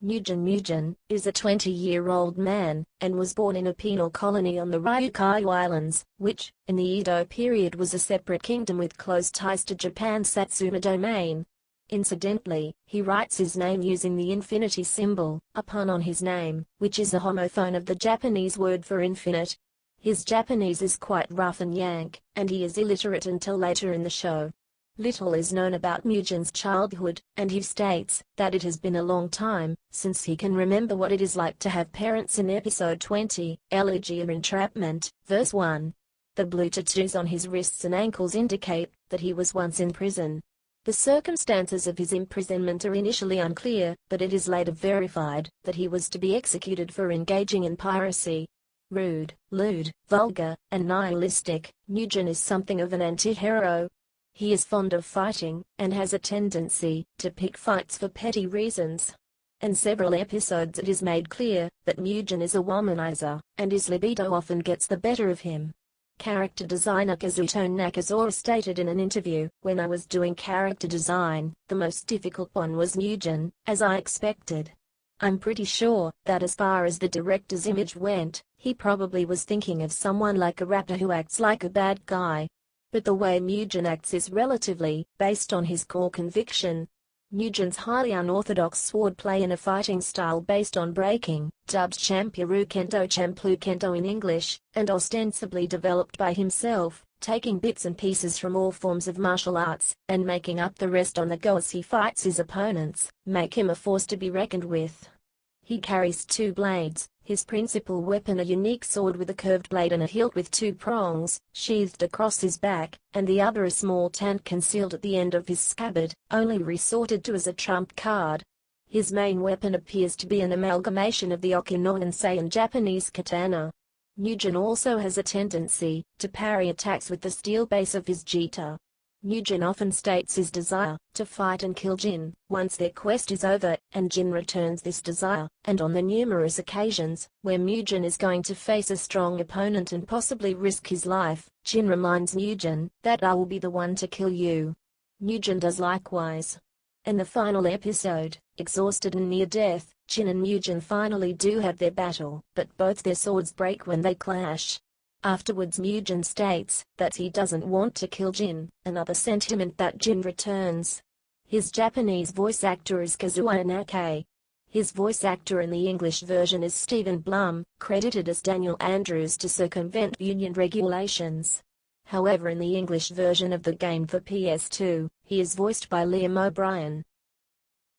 Mugen is a 20-year-old man, and was born in a penal colony on the Ryukyu Islands, which, in the Edo period, was a separate kingdom with close ties to Japan's Satsuma domain. Incidentally, he writes his name using the infinity symbol, a pun on his name, which is a homophone of the Japanese word for infinite. His Japanese is quite rough and yank, and he is illiterate until later in the show. Little is known about Mugen's childhood, and he states that it has been a long time since he can remember what it is like to have parents. In episode 20, Elegy of Entrapment, verse 1. The blue tattoos on his wrists and ankles indicate that he was once in prison. The circumstances of his imprisonment are initially unclear, but it is later verified that he was to be executed for engaging in piracy. Rude, lewd, vulgar, and nihilistic, Mugen is something of an anti-hero. He is fond of fighting, and has a tendency to pick fights for petty reasons. In several episodes it is made clear that Mugen is a womanizer, and his libido often gets the better of him. Character designer Kazuto Nakazawa stated in an interview, "When I was doing character design, the most difficult one was Mugen, as I expected. I'm pretty sure that as far as the director's image went, he probably was thinking of someone like a rapper who acts like a bad guy. But the way Mugen acts is relatively based on his core conviction. Mugen's highly unorthodox swordplay in a fighting style based on breaking, dubbed Champuru Kendo Champloo Kendo in English, and ostensibly developed by himself, taking bits and pieces from all forms of martial arts, and making up the rest on the go as he fights his opponents, make him a force to be reckoned with. He carries two blades, his principal weapon a unique sword with a curved blade and a hilt with two prongs, sheathed across his back, and the other a small taunt concealed at the end of his scabbard, only resorted to as a trump card. His main weapon appears to be an amalgamation of the Okinawan sei and Japanese katana. Mugen also has a tendency to parry attacks with the steel base of his jita. Mugen often states his desire to fight and kill Jin once their quest is over, and Jin returns this desire, and on the numerous occasions where Mugen is going to face a strong opponent and possibly risk his life, Jin reminds Mugen that "I will be the one to kill you." Mugen does likewise. In the final episode, exhausted and near death, Jin and Mugen finally do have their battle, but both their swords break when they clash. Afterwards Mugen states that he doesn't want to kill Jin, another sentiment that Jin returns. His Japanese voice actor is Kazuo Inaki. His voice actor in the English version is Stephen Blum, credited as Daniel Andrews to circumvent union regulations. However, in the English version of the game for PS2, he is voiced by Liam O'Brien.